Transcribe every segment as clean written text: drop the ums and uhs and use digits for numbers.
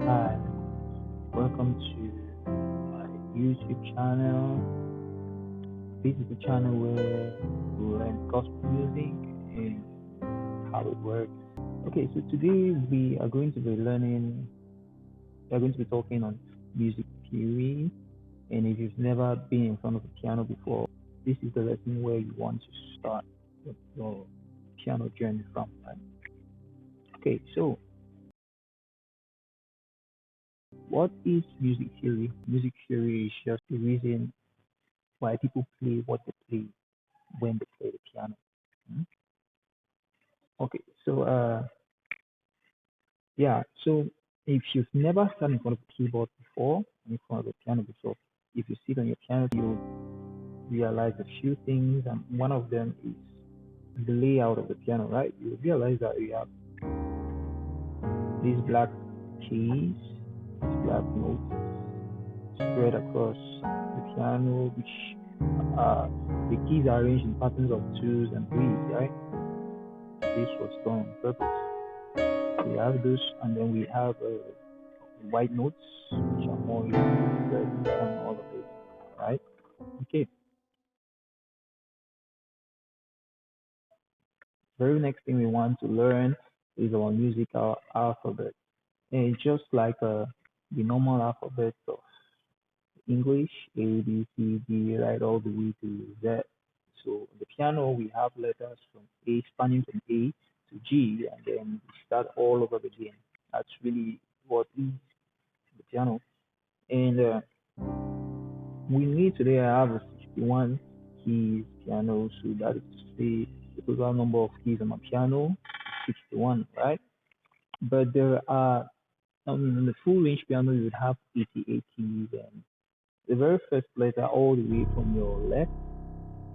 Hi, welcome to my YouTube channel. This is the channel where we learn gospel music and how it works. Okay, so today we are going to be talking on music theory. And if you've never been in front of a piano before, this is the lesson where you want to start your piano journey from. Right? Okay, so what is music theory? Music theory is just the reason why people play what they play when they play the piano. Mm. Okay, so yeah, so if you've never sat in front of a keyboard before, in front of a piano before, if you sit on your piano, you'll realize a few things, and one of them is the layout of the piano, right? You realize that you have these black keys, these black notes spread across the piano, which the keys are arranged in patterns of twos and threes, right? This was done on purpose. We have those, and then we have white notes, which are more easily spread on all of it, right? Okay. Very next thing we want to learn is our musical alphabet, and it's just like the normal alphabet of English, A, B, C, D, right, all the way to Z. So on the piano, we have letters from A, spanning from A to G, and then we start all over again. That's really what is the piano. And we need today I have a 61 keys piano, so that is to say the total number of keys on my piano is 61, right? But there are, I mean, on the full range piano, you would have 88 keys, and the very first letter all the way from your left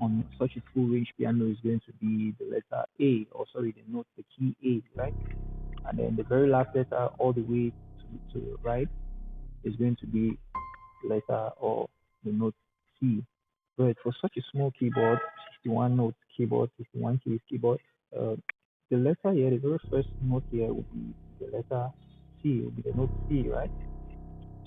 on such a full range piano is going to be the letter A, or sorry, the note, the key A, right? And then the very last letter all the way to the right is going to be letter or the note C. But for such a small keyboard, 61 note keyboard, 61 keys keyboard, uh, the letter here, the very first note here will be the letter C, will be the note C, right?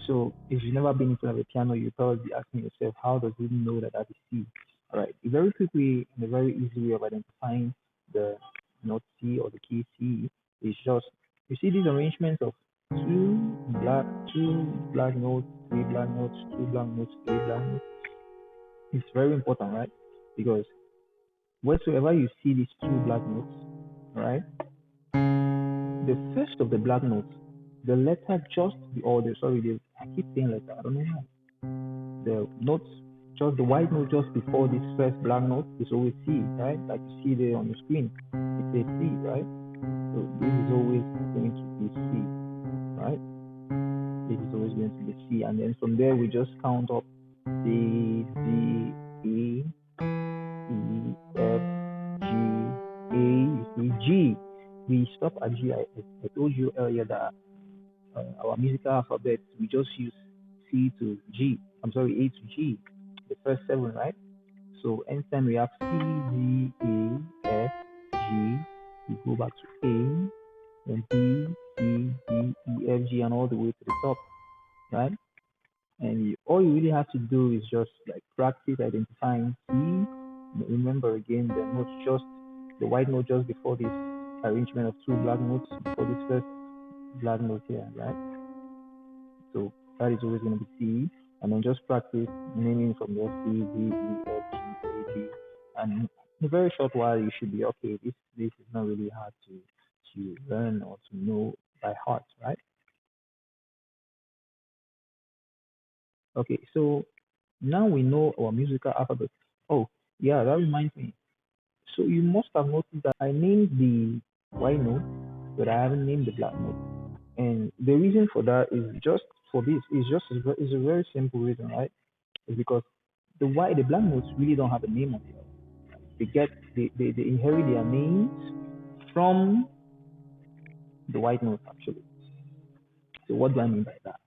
So if you've never been in front of a piano, you're probably be asking yourself, how does it know that that is C? All right, a very quick way and a very easy way of identifying the note C or the key C is just, you see these arrangements of two black, two black notes, three black notes, two black notes, three black notes. It's very important, right? Because wheresoever you see these two black notes, right, the first of the black notes, the letter just the order. Sorry, I keep saying letter. I don't know why. The notes, just the white note just before this first black note is always C, right? Like you see there on the screen, it says C, right? So this is always going to be C, right? This is always going to be C, and then from there we just count up C, D, E, E, F, G, A. You see G. We stop at G. I told you earlier that our musical alphabet we just use C to G. I'm sorry, A to G, the first seven, right? So anytime we have C, D, A, F, G, we go back to A, then B, C, D, E, F, G, and all the way to the top, right? And all you really have to do is just like practice identifying C. Remember again the notes just the white note just before this arrangement of two black notes before this first black note here, right? So that is always going to be C, and then just practice naming from there C, D, E, F, G, A, B, and in a very short while you should be okay. This is not really hard to learn or to know by heart, right? Okay, so now we know our musical alphabet. Oh, yeah, that reminds me. So you must have noticed that I named the white note, but I haven't named the black note. And the reason for that is just for this is just is a very simple reason, right? It's because the black notes really don't have a name on it. They inherit their names from the white notes actually. So what do I mean by that?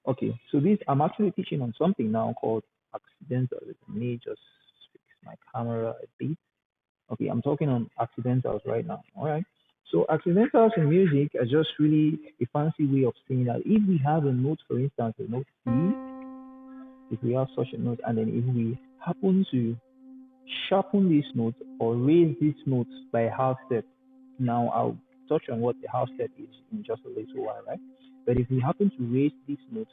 Okay, so this I'm actually teaching on something now called accidentals. Let me just fix my camera a bit. Okay, I'm talking on accidentals right now. All right. So accidentals in music are just really a fancy way of saying that if we have a note, for instance, a note C, if we have such a note, and then if we happen to sharpen this note or raise this note by a half step, now I'll touch on what the half step is in just a little while, right? But if we happen to raise this note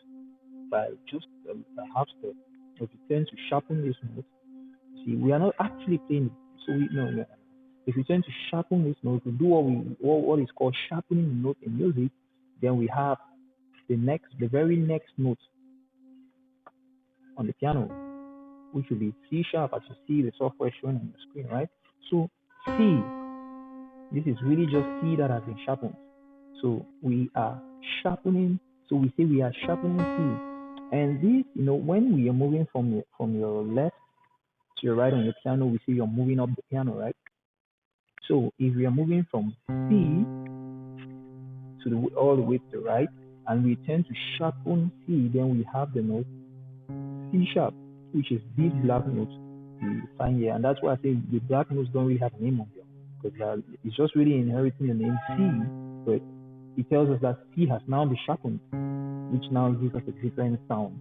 by just a half step, if we tend to sharpen this note, see, we are not actually playing it. So we no, no. If we tend to sharpen this note, we do what is called sharpening the note in music, then we have the very next note on the piano, which will be C sharp, as you see the software showing on the screen, right? So C, this is really just C that has been sharpened. So we are sharpening. So we say we are sharpening C, and this, when we are moving from your left to your right on your piano, we say you're moving up the piano, right? So if we are moving from C all the way to the right, and we tend to sharpen C, then we have the note C sharp, which is this black note we find here. And that's why I say the black notes don't really have a name on them, because it's just really inheriting the name C, but it tells us that C has now been sharpened, which now gives us a different sound,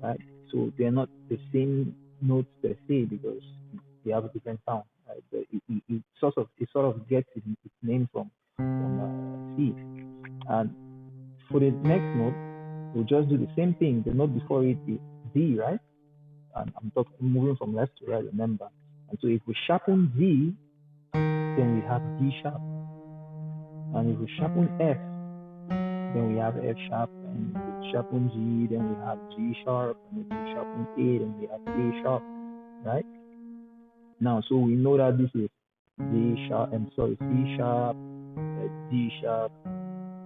right? So they're not the same notes per se because they have a different sound, right? But it sort of gets its name from C. And for the next note, we'll just do the same thing. The note before it is D, right? And I'm moving from left to right, remember. And so if we sharpen D, then we have D sharp. And if we sharpen F, then we have F sharp. And if we sharpen G, then we have G sharp. And if we sharpen A, then we have A sharp, right? Now, so we know that this is C sharp, D sharp,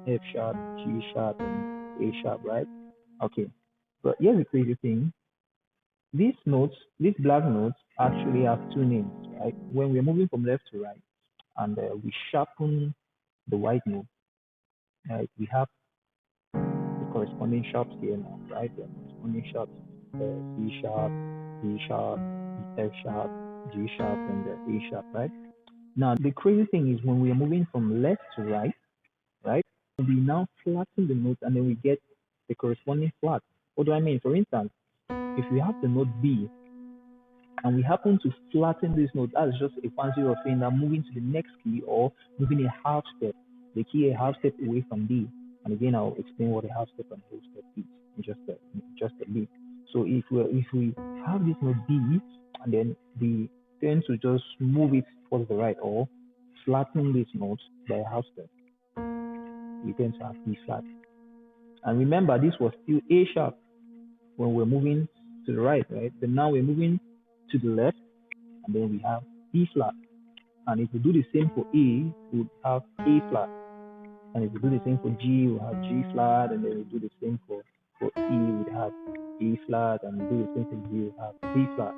F sharp, G sharp, and A sharp, right? Okay. But here's the crazy thing. These black notes actually have two names, right? When we're moving from left to right and we sharpen the white note, right? We have the corresponding sharps here now, right? The corresponding sharps, C sharp, D sharp, F sharp, G sharp, and A sharp, right? Now, the crazy thing is when we are moving from left to right, we now flatten the notes and then we get the corresponding flat. What do I mean? For instance, if we have the note B and we happen to flatten this note, that's just a fancy way of saying that moving to the next key or moving a half step, the key a half step away from D. And again, I'll explain what a half step and whole step is in just a bit. So if we have this note B and then we tend to just move it towards the right or flatten this note by a half step, we tend to have B flat. And remember, this was still A sharp when we're moving to the right? But now we're moving to the left, and then we have B flat. And if we do the same for A, we'll have A flat. And if we do the same for G, we'll have G flat. And then we do the same for E, we'd have E flat. And we do the same for G, we'll have B flat.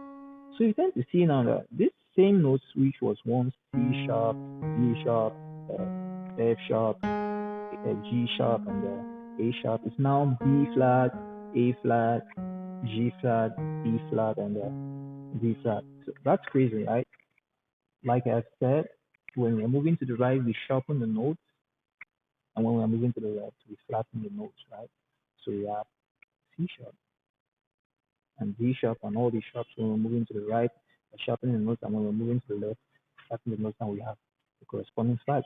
So you tend to see now that this same note, which was once C sharp, D sharp, F sharp, G sharp, and A sharp, is now B flat, A flat, G flat, E flat, and D flat. So that's crazy, right? Like I said, when we're moving to the right, we sharpen the notes, and when we're moving to the left, we flatten the notes, right? So we have C sharp and D sharp and all these sharps. When we're moving to the right, we're sharpening the notes, and when we're moving to the left, flatten the notes, and we have the corresponding flat.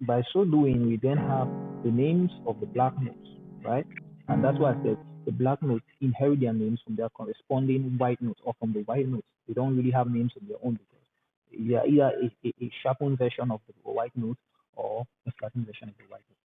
By so doing, we then have the names of the black notes, right? And that's why I said the black notes inherit their names from their corresponding white notes or from the white notes. They don't really have names of their own because they are either a sharpened version of the white note or a flattened version of the white note.